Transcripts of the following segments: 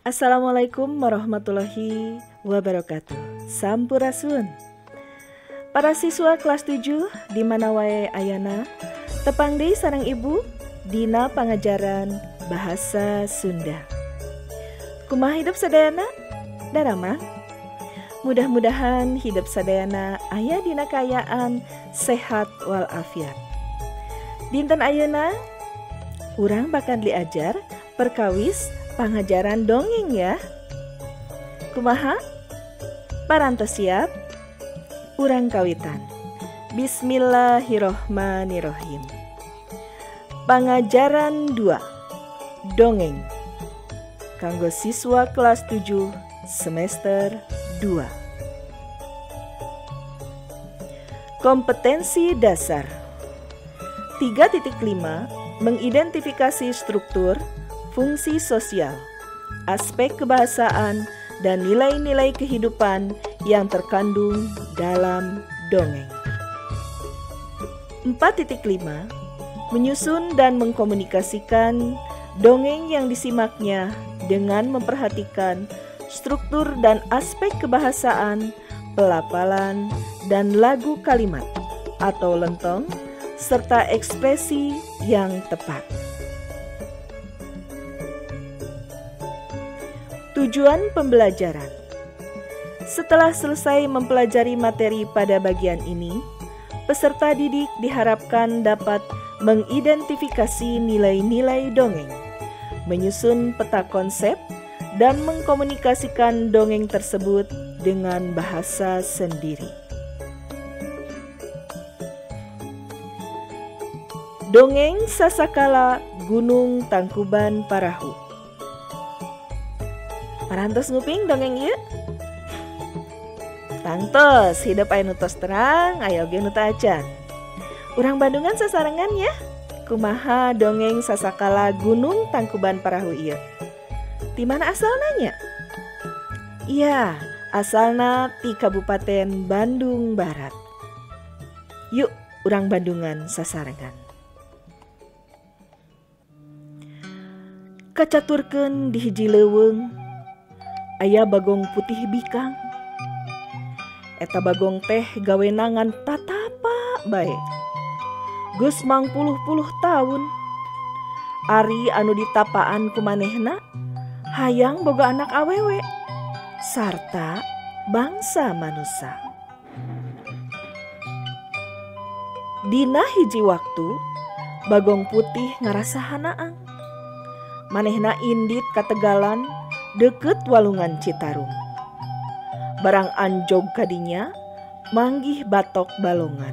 Assalamualaikum warahmatullahi wabarakatuh. Sampurasun. Para siswa kelas 7 di mana wae ayana tepang deui sareng ibu dina pangajaran bahasa Sunda. Kumaha hidup sadayana? Darama? Mudah-mudahan hidup sadayana aya dina kaayaan sehat walafiat. Dinten ayeuna urang bakal diajar perkawis pangajaran dongeng ya. Kumaha? Parantos siap? Urang kawitan. Bismillahirrohmanirrohim. Pangajaran 2. Dongeng. Kanggo siswa kelas 7 semester 2. Kompetensi dasar. 3.5 mengidentifikasi struktur, fungsi sosial, aspek kebahasaan, dan nilai-nilai kehidupan yang terkandung dalam dongeng. 4.5 menyusun dan mengkomunikasikan dongeng yang disimaknya dengan memperhatikan struktur dan aspek kebahasaan, pelafalan, dan lagu kalimat atau lentong, serta ekspresi yang tepat. Tujuan pembelajaran. Setelah selesai mempelajari materi pada bagian ini, peserta didik diharapkan dapat mengidentifikasi nilai-nilai dongeng, menyusun peta konsep, dan mengkomunikasikan dongeng tersebut dengan bahasa sendiri. Dongeng Sasakala Gunung Tangkuban Parahu. Parantos nguping dongeng ieu? Tangtos, hidup aya nu tos terang, aya oge nu teu acan. Urang Bandungan sasarengan ya. Kumaha dongeng Sasakala Gunung Tangkuban Parahu ieu? Di mana asalna nya? Iya, asalna ti Kabupaten Bandung Barat. Yuk, urang Bandungan sasarengan. Kacaturkeun di hiji leuweung aya bagong putih bikang. Eta bagong teh gawenangan tatapa bae. Geus mangpuluh-puluh taun. Ari anu ditapaan ku manehna hayang boga anak awewe sarta bangsa manusia. Dina hiji waktu bagong putih ngarasa hanaang. Manehna indit kategalan deket walungan Citarum. Barang anjog kadinya manggih batok balongan.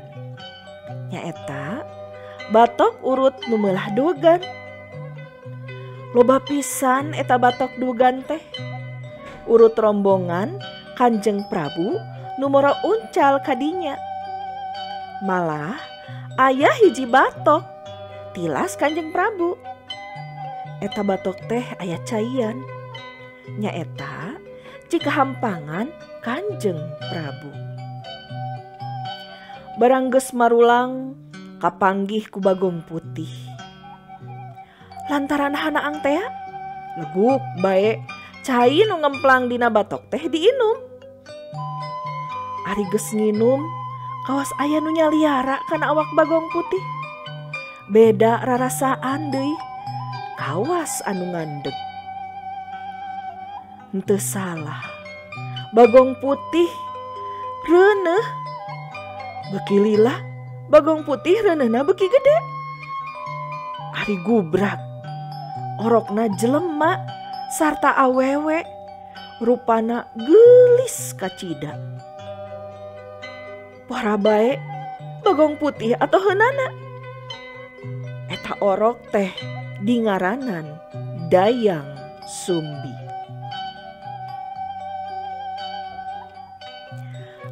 Nyaeta batok urut nu meulah dogan. Loba pisan eta batok dogan teh. Urut rombongan Kanjeng Prabu nu mora uncal kadinya. Malah aya hiji batok tilas Kanjeng Prabu. Eta batok teh aya caian. Nyaeta jika hampangan Kanjeng Prabu. Barang geus marulang kapanggih ku bagong putih. Lantaran hanaang teh leguk bae cai nu ngemplang dina batok teh diinum. Ari geus nginum kawas aya nu nyaliara kana awak bagong putih. Beda rarasaan deui kawas anu ngandeg. Henteu salah, bagong putih reuneuh. Beuki lila bagong putih reuneuhna beuki gede. Ari gubrak orokna jelema sarta awewe, rupana geulis kacida. Para bae bagong putih atoh heunana. Eta orok teh dingaranan Dayang Sumbi.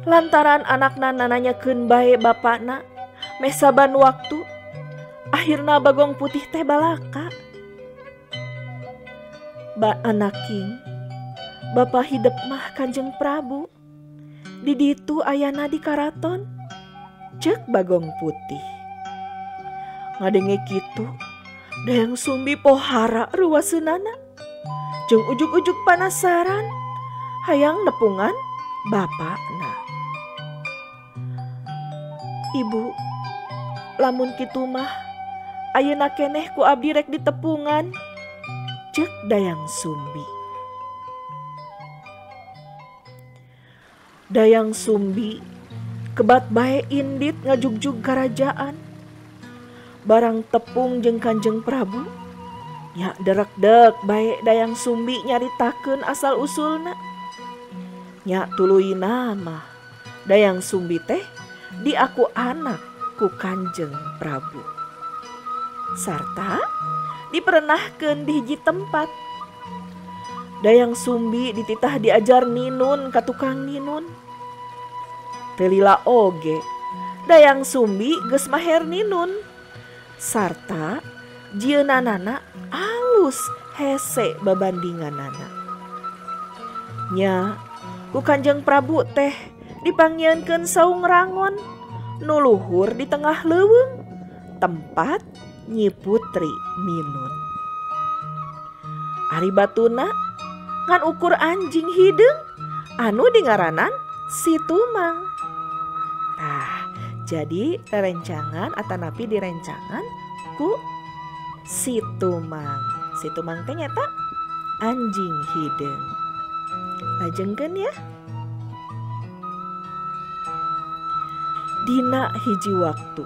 Lantaran anakna nananyakeun bae bapakna meh saban waktu, akhirna bagong putih teh balaka. Anaking bapa hidup mah Kanjeng Prabu. Di ditu ayana di karaton, cek bagong putih. Ngadenge kitu Dayang Sumbi pohara ruwaseunana. Jeung ujuk-ujuk panasaran hayang nepungan bapakna. Ibu, lamun kitu mah ayeuna keneh ku abdi rek ditepungan, ceuk Dayang Sumbi. Dayang Sumbi kebat bae indit ngajugjug karajaan. Barang tepung jeung Kanjeng Prabu, nya derek-dek bae Dayang Sumbi nyaritakeun asal usulna. Nya tuluina mah Dayang Sumbi teh diaku anak ku Kanjeng Prabu. Sarta diperenahkeun di hiji tempat. Dayang Sumbi dititah diajar ninun ka tukang ninun. Teu lila oge Dayang Sumbi geus maher ninun. Sarta jieunanana alus hese babandinganana. Nya ku Kanjeng Prabu teh dipanggieunkeun saung rangon nu luhur di tengah leuweung, tempat Nyi Putri ninun. Ari batuna ngan ukur anjing hideung anu dingaranan Situmang. Tah, jadi rerencangan atanapi direncangan ku Situmang. Situmang teh nyata anjing hideung. Lajengkeun ya. Dina hiji waktu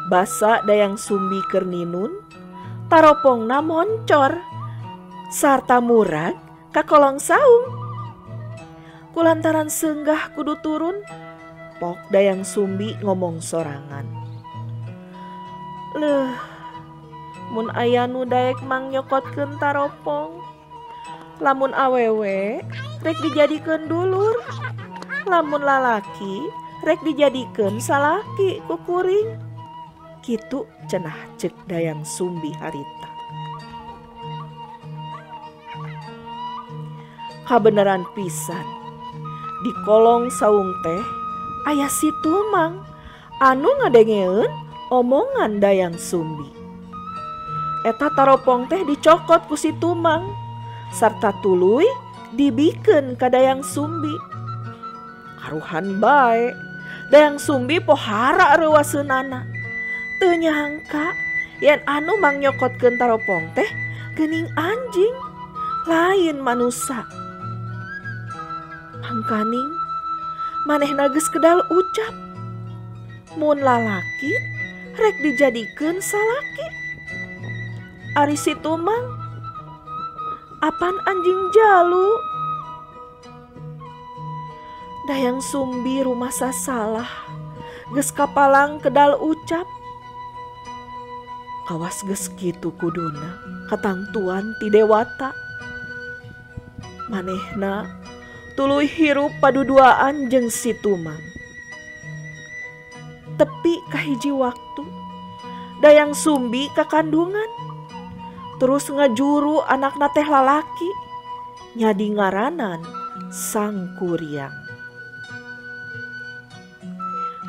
basa Dayang Sumbi keur ninun, taropongna moncor sarta murag ka kolong saung. Kulantaran seunggah kudu turun, pok Dayang Sumbi ngomong sorangan. Leuh, mun aya nu daek mang nyokotkeun taropong. Lamun awewe rek dijadikeun dulur, lamun lalaki rek dijadikeun salaki ku kuring. Kitu cenah ceuk Dayang Sumbi harita. Kabeneran pisan, di kolong saung teh aya Situmang anu ngadengeun omongan Dayang Sumbi. Eta taropong teh dicokot ku Situmang sarta tuluy dibikeun ka Dayang Sumbi. Karuhan bae Dayang Sumbi pohara reuwaseunana. Teu nyangka yen anu mang nyokotkeun taropong teh geuning anjing, lain manusa. Mangkaning manehna geus kedal ucap, mun lalaki rek dijadikeun salaki. Ari Situmang, apan anjing jalu. Dayang Sumbi rumasa salah, geus kapalang kedal ucap. Kawas geus kitu kuduna katangtuan ti dewata. Manehna tuluy hirup paduduaan jeung Situmang. Tepi kahiji waktu Dayang Sumbi kakandungan, terus ngajuru anakna teh lalaki, nyadi ngaranan Sangkuriang.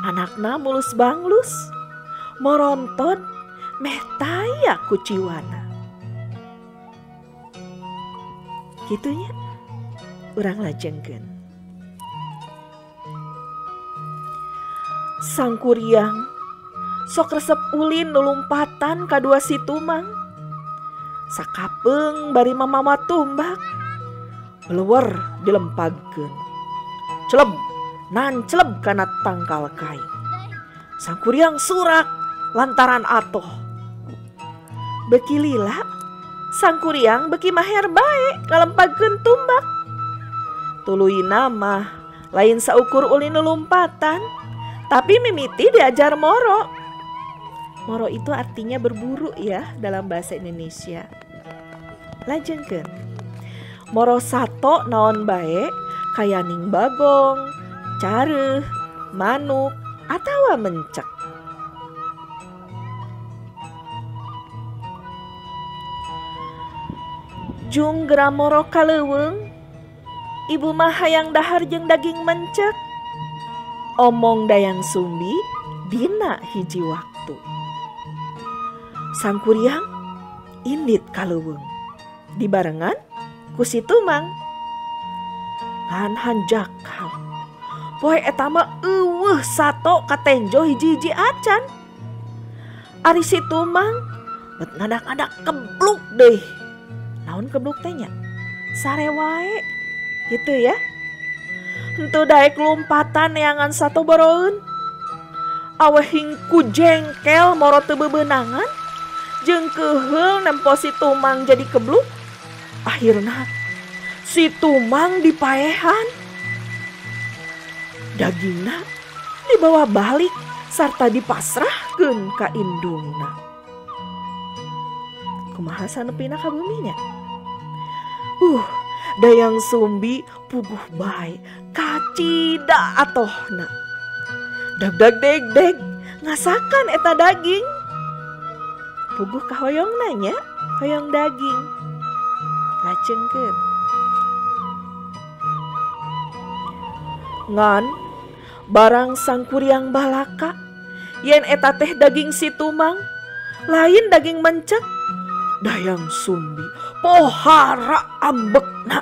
Anakna mulus banglus, moronton meh taya kuciwana. Gitunya urang lajengkeun. Sangkuriang sok resep ulin nulumpatan kadua Situmang. Sakapeung bari mamawa tumbak, meuweur dilempagkeun. Celeb nan celeb kana tangkal kai. Sangkuriang surak lantaran atoh. Beki lila Sangkuriang beki maher bae ngalempagkeun tumbak. Tuluina mah lain saukur ulin nulumpatan, tapi mimiti diajar moro. Moro itu artinya berburu ya dalam bahasa Indonesia. Lajengkeun. Moro sato naon bae kayaning bagong, careuh, manuk, atawa mencek. Jung gramoro kaleuweung, ibu mah hayang dahar jeung daging mencek. Omong Dayang Sumbi dina hiji waktu. Sangkuriang indit kaleuweung dibarengan ku si Tumang. Ngan hanjakal. Poe eta mah sato katenjo hiji-hiji acan. Ari si Tumang bet ngadak-ngadak kebluk deh. Naon kebluk teh nya? Sare wae. Gitu ya. Henteu daek lompatan neangan sato boroeun. Awehing ku jengkel moro teu bebeunangan. Jeung keheul nempo si Tumang jadi kebluk. Akhirna si Tumang dipaehan. Dagingna dibawa balik sarta dipasrahkeun ka indungna. Kumaha sanepina ka buminya? Dayang Sumbi puguh bae kacida atohna. Dag deg ngasakan eta daging. Puguh ka hoyongna nya, hoyong daging. Lajengkeun. Ngan barang sangkuriang balaka yen eta teh daging si Tumang lain daging mencek. Dayang Sumbi pohara ambekna.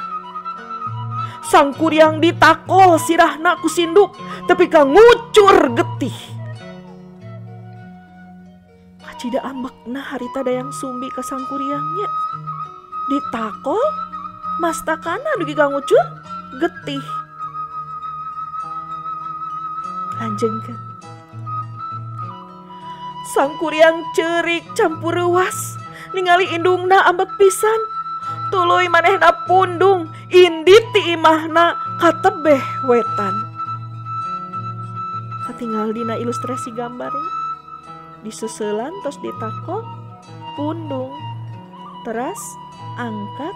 Sangkuriang ditakol sirahna ku sinduk tapi ka ngucur getih. Kacida ambekna harita Dayang Sumbi ka sangkuriangnya. Ditakol mastakana dugi ka ngucur getih. Lanjengkeun. Sangkuriang ceurik campur ruas ningali indungna ambek pisan. Tuluy manehna pundung indit ti imahna katebeh wetan. Katinggal dina ilustrasi gambarnya. Diseuselan tos ditakol pundung. Teras angkat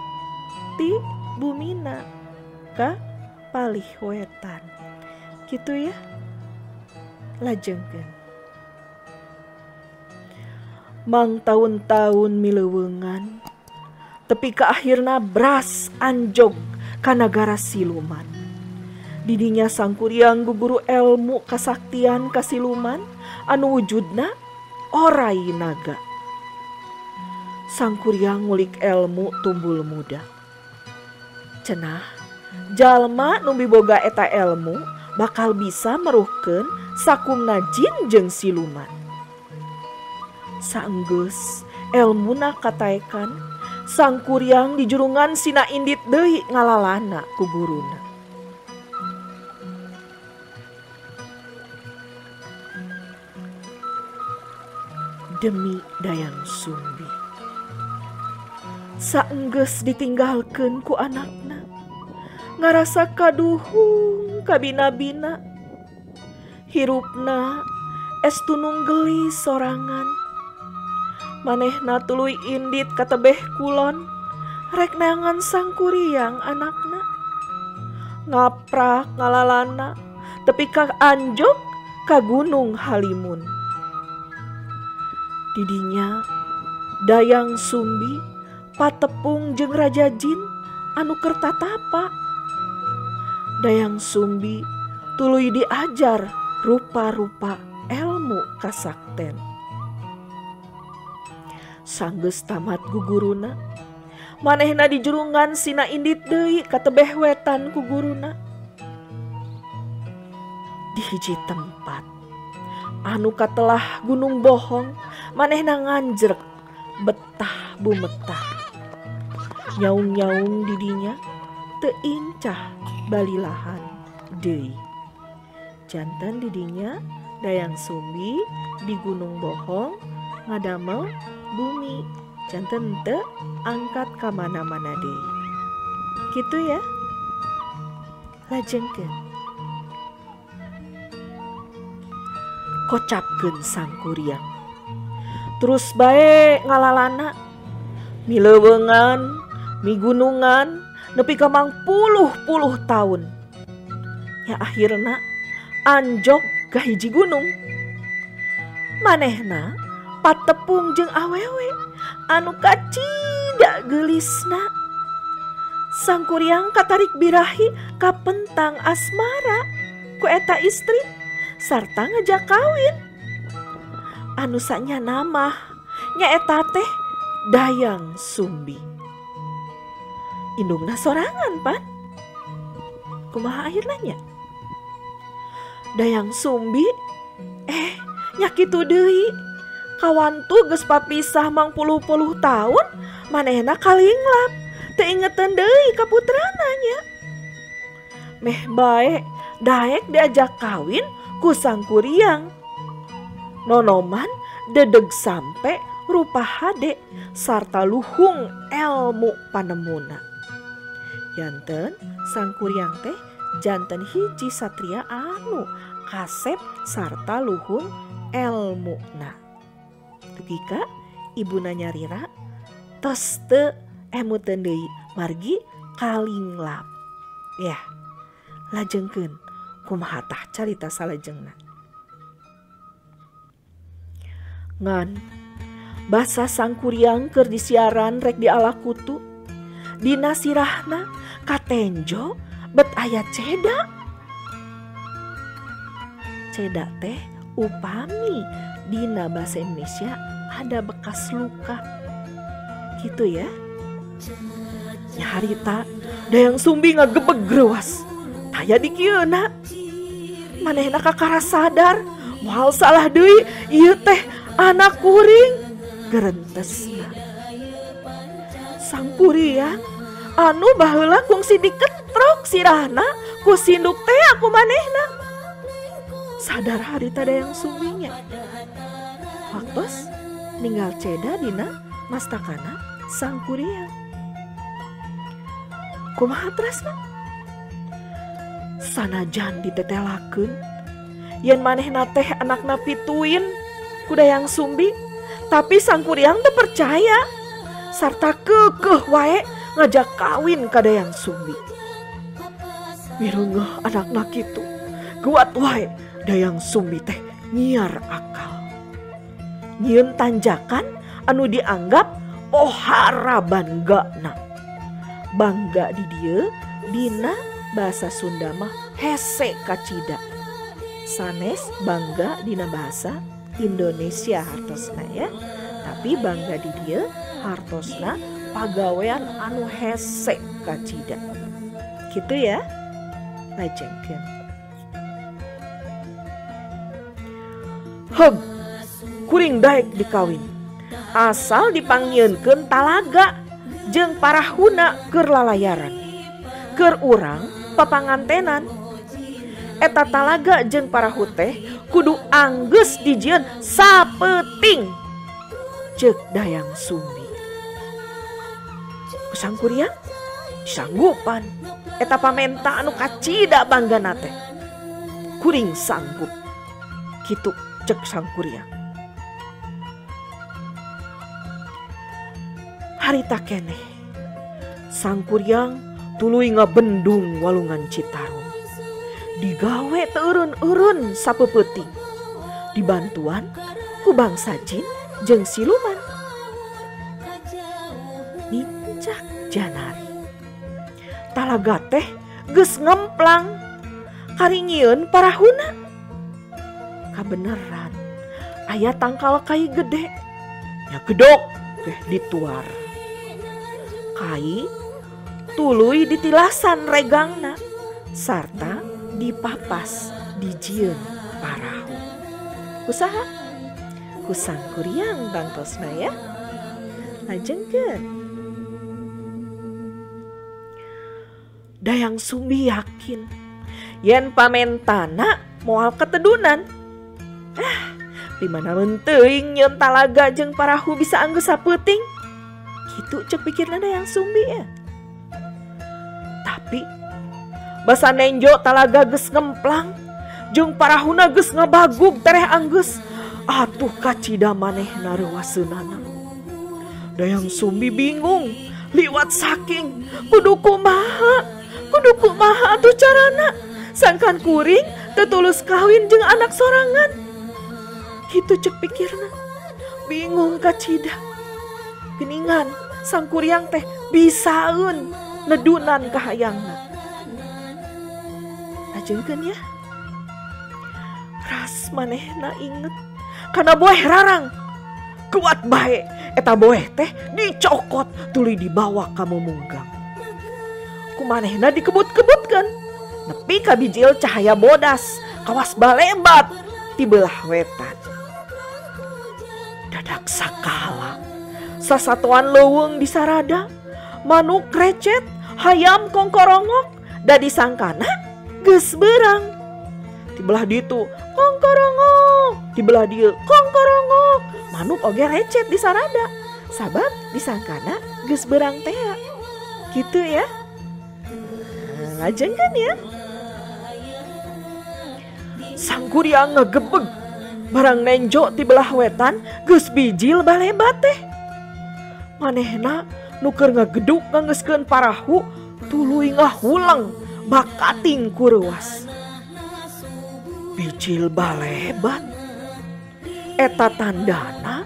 ti bumina ka palih wetan. Gitu ya. Lajengkeun. Mang tahun-tahun mileuweungan tepi ka akhirna bras anjog ka nagara siluman. Didinya sangkuriang guguru elmu kasaktian kasiluman anu wujudna orai naga. Sangkuriang ngulik elmu tumbul muda. Cenah jalma nu miboga eta elmu bakal bisa meruhkeun sakumna jin jeung siluman. Saenggeus elmuna kataekan sangkuriang di jurungan sina indit deui ngalalana ku guruna. Demi Dayang Sumbi. Saenggeus ditinggalkeun ku anakna. Ngarasa kaduhung kabina-bina. Hirupna estu nunggelis sorangan. Manehna tuluy indit katebeh kulon rek neangan sangkuriang anakna. Ngaprak ngalalana tepi ka anjog ka Gunung Halimun. Didinya Dayang Sumbi patepung jeung Raja Jin anu keur tatapa. Dayang Sumbi tuluy diajar rupa-rupa elmu kasakten. Sanggeus tamat guguruna, manehna di jurungan sina indit deui katebeh wetan ku guruna. Di hiji tempat anu katelah Gunung Bohong, manehna nganjrek betah bumetah. Nyaung-nyaung didinya teu incah balilahan deui. Janten didinya Dayang Sumbi di Gunung Bohong ngadamel bumi, janten teu angkat ka mana-mana deui. Kitu ya. Lajengkeun. Kocapkeun sangkuriang. Terus bae ngalalana mileuweungan, migunungan nepi ka mangpuluh-puluh taun. Ya akhirna anjog ka hiji gunung. Manehna patepung jeung awewe anu kacida geulisna. Sangkuriang katarik birahi ka pentang asmara ku eta istri sarta ngajak kawin. Anu sanyana mah nyaeta teh Dayang Sumbi. indungna sorangan pan. Kumaha akhirna nya? Dayang Sumbi nya kitu deui. Kawan tu geus papisah mang puluh-puluh tahun manehna kalinglap teu ingetan deui ka putrana nya. Meh bae daek diajak kawin ku Sangkuriang. Nonoman dedeg sampe rupa hade sarta luhung elmu panemuna. Janten Sangkuriang teh janten hiji satria anu kasep sarta luhung elmuna. Tugika ibuna nyarira tos teu emuteun deui margi kalinglap. Yah, lajengkeun kumaha tah carita salajengna. Ngan basa Sangkuriang keur disiaran rek dialakutu. Dina sirahna katenjo bet aya ceda. Ceda teh upami dina bahasa Indonesia ada bekas luka. Gitu ya. Nya harita Dayang Sumbi ngagebeg greuwas. Taya di kieuna. Manehna kakara sadar moal salah deui ieu teh anak kuring. Gerentesna. Sangkuriang anu baheula kungsi diketrok sirahna ku sinduk teh aku manehna. Sadar harita Dayang Sumbinya. Waktos ninggal ceda dina mastakana Sangkuriang. Kumaha terasna? Sanajan ditetelakeun yen manehna teh anakna pituin ku Dayang Sumbi, tapi Sangkuriang teu percaya sarta keukeuh wae ngajak kawin ka Dayang Sumbi. Mireungeuh anakna kitu, kuat wae Dayang Sumbi teh nyiar akal. Nyieun tanjakan anu dianggap pohara banggana. Bangga di dieu dina bahasa Sunda mah hese kacida. Sanes bangga dina bahasa Indonesia hartosna ya. Tapi bangga di dieu hartosna pagawean anu hese kacida. Gitu ya. Lajengkeun. Heg, kuring daek dikawin. Asal dipanggieunkeun talaga jeung parahuna keur lalayaran. Keur urang papangantenan. Eta talaga jeung parahu teh kudu anggeus dijieun sapeuting. Ceuk Dayang Sumbi. Sangkuriang disanggupan. Eta pamenta anu kacida banggana teh. Kuring sanggup. Kitu ceuk Sangkuriang. Harita keneh Sangkuriang tuluy ngabendung walungan Citarum. Digawe teu eureun-eureun sapeupeting. Dibantuan ku bangsa jin jeung siluman. Nincak janari. Talaga teh geus ngemplang karingieun parahuna. Kabeneran aya tangkal kai gede. Nya gedok teh dituar. Kai tuluy ditilasan regangna sarta dipapas dijieun parahu. Kusaha? Ku Sangkuriang bangtosna ya. Lajengkeun. Dayang Sumbi yakin yen pamentana moal ketedunan. Di mana menteuing nyeun talaga jeung parahu bisa anggeus sapeuting. Kitu ceuk pikirna Dayang Sumbi ya. Tapi basa nenjo talaga geus ngemplang jeung parahuna geus ngabagug tereh anggeus. Atuh kacida manehna reuwaseunana. Dayang Sumbi bingung liwat saking kudu kumaha atuh carana. Sangkan kuring teu tulus kawin jeung anak sorangan. Kitu ceuk pikirna. Bingung kacida. Geningan Sangkuriang teh bisaeun nedunan kahayangna. Lajengkeun ya. Ras manehna inget kana boeh rarang. Kuat bae eta boeh teh dicokot tuluy dibawa ka mumunggang. kumanehna dikebut-kebutkeun nepi ka bijil cahaya bodas kawas balebat ti beulah wetan. Dadak sakala sasatuan leuweung di sarada, manuk krecet, hayam kongkorongok, da disangkana geus beurang. Di belah ditu kongkorongok, di belah dieu kongkorongok, manuk oge recet di sarada, sabab disangkana geus beurang teh. Gitu ya. Lajengkeun ya. Sang kuryang ngagebeg barang nenjo ti belah wetan geus bijil balebat teh. Manehna nu keur ngageduk nganggeuskeun parahu tuluy ngahulang bakating ku reuas. Bijil balebat eta tandana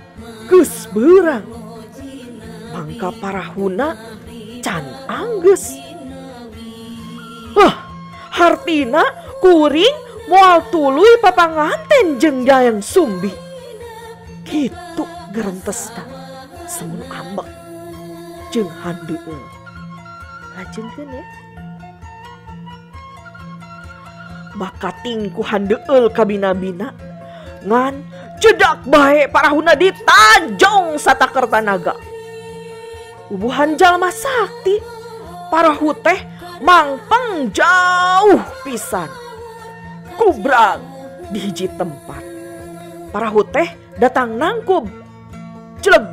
geus beurang. Mangka parahuna can anggeus. Wah, hartina kuring moal tuluy papanganten jeung Dayang Sumbi. Kitu gerentesna semun ambek jeung handeueul. Lajengkeun ya. Bakating ku handeueul ka bina-bina ngan cedak bae parahuna ditanjong satakerta naga. Ubuhan jalma sakti, parahu teh mangpeng jauh pisan. Kubrang di hiji tempat. Parahu teh datang nangkub. Celeg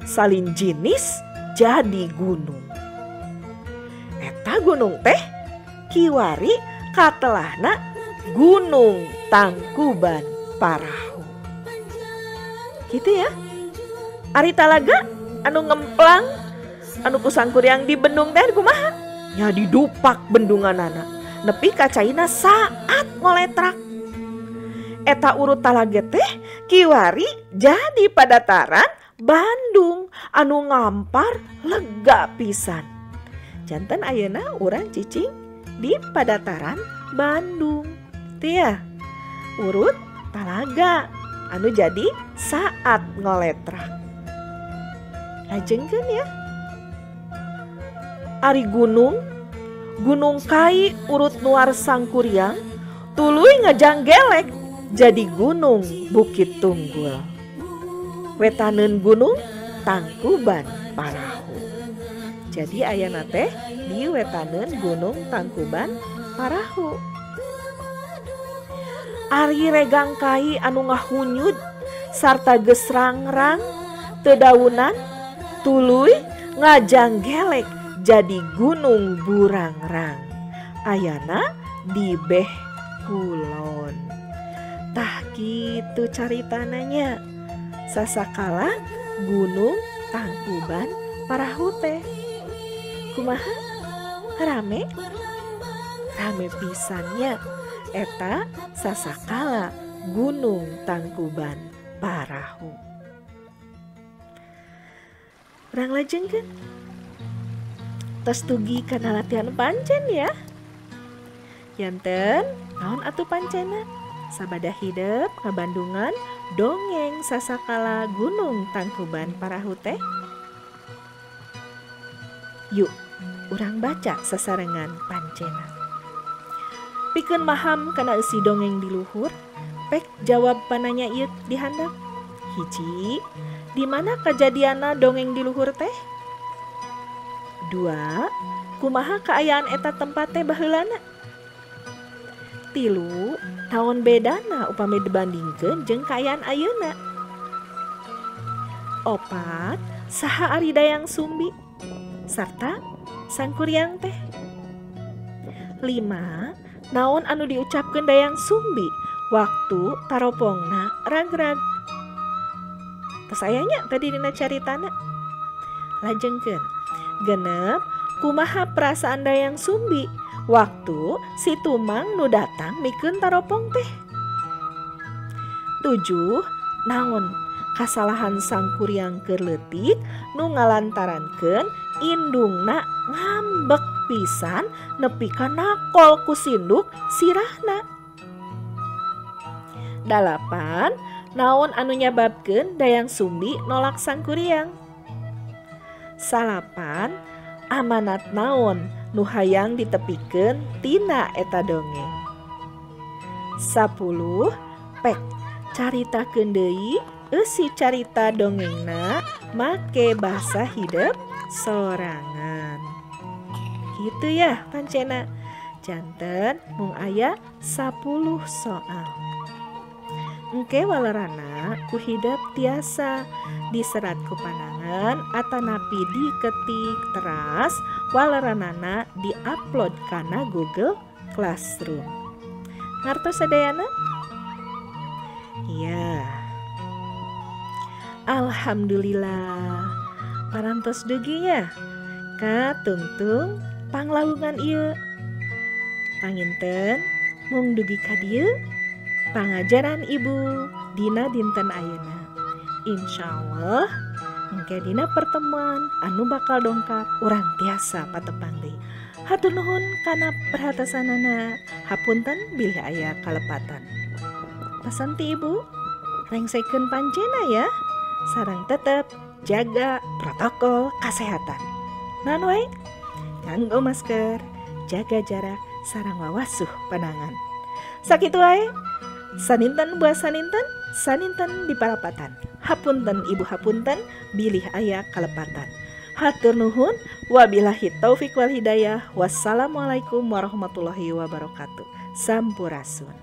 salin jinis jadi gunung. Eta gunung teh kiwari katelahna Gunung Tangkuban Parahu. Gitu ya. Ari talaga anu ngemplang anu kusang kuryang di bendung teh kumaha? Nya didupak bendunganana nepi ka caina saat ngoletrak. Eta urut talaga teh kiwari jadi padataran Bandung anu ngampar lega pisan. Janten ayeuna urang cicing di padataran Bandung. Teu ya. Urut talaga anu jadi saat ngoletrak. Lajengkeun ya. Ari gunung kai urut nuar sangkuryang tuluy ngajanggelek jadi gunung Bukit Tunggul. Wetaneun gunung Tangkuban Parahu. Jadi ayana teh di wetaneun gunung Tangkuban Parahu. Ari regang kai anu ngahunyud sarta geus rangrang teu daunan tuluy ngajanggelek jadi gunung Burangrang. Ayana di beh kulon. Tah kitu caritananya. Sasakala Gunung Tangkuban Parahu teh. Kumaha? Rame? Rame pisannya. Eta sasakala Gunung Tangkuban Parahu. Urang lajengkeun. Tos tugi kana latihan pancen ya. Yanten naon atuh pancena? Sabada hidup ngabandungan dongeng sasakala Gunung Tangkuban Parahu teh. Yuk, urang baca sasarengan pancena. Pikeun maham kana eusi dongeng di luhur, pek jawab pananya ieu di handap. Hiji, di mana kejadianna dongeng di luhur teh? 2, kumaha kaayaan eta tempat teh baheulana? 3, naon bedana upami dibandingkeun jeung kaayaan ayeuna? 4, saha ari Dayang Sumbi sarta sangkuryang teh? 5, naon anu diucapkeun Dayang Sumbi waktu taropongna ragrag? Tos aya nya tadi dina caritana. Lajengkeun. 6, kumaha perasaan Dayang Sumbi waktu si Tumang nu datang mikeun taropong teh? 7, naon kasalahan sangkuryang keur leutik nu ngalantarankeun indungna ngambek pisan nepi ka nakol ku sinduk sirahna? 8, naon anu nyababkeun Dayang Sumbi nolak sangkuryang? 9, amanat naon nu hayang ditepikeun tina eta dongeng. 10. Pek caritakeun deui eusi carita dongengna make bahasa hidup sorangan. Gitu ya pancena. Janten mung aya 10 soal. Engke walerana ku hidup tiasa diserat ku panangan atanapi diketik teras waleranana diupload kana Google Classroom. Ngartos sadayana? Iya. Alhamdulillah. Parantos deginya ka tungtung panglawungan ieu. Panginten mung dugi ka dieu pangajaran ibu dina dinten ayeuna. Insyaallah engke dina pertemuan anu bakal dongkap urang tiasa patepang deui. Hatur nuhun kana perhatosanana. Hapunten bilih aya kalepatan. Pesan ti ibu rengsekeun pancena ya. Sareng tetep jaga protokol kesehatan. Naon wae? Nganggo masker, jaga jarak, sareng wawasuh panangan. Sakitu wae. Saninten buah saninten, saninten di parapatan. Hapunten ibu hapunten, bilih aya kalepatan. Hatur nuhun, wabillahi taufik wal hidayah. Wassalamualaikum warahmatullahi wabarakatuh. Sampurasun.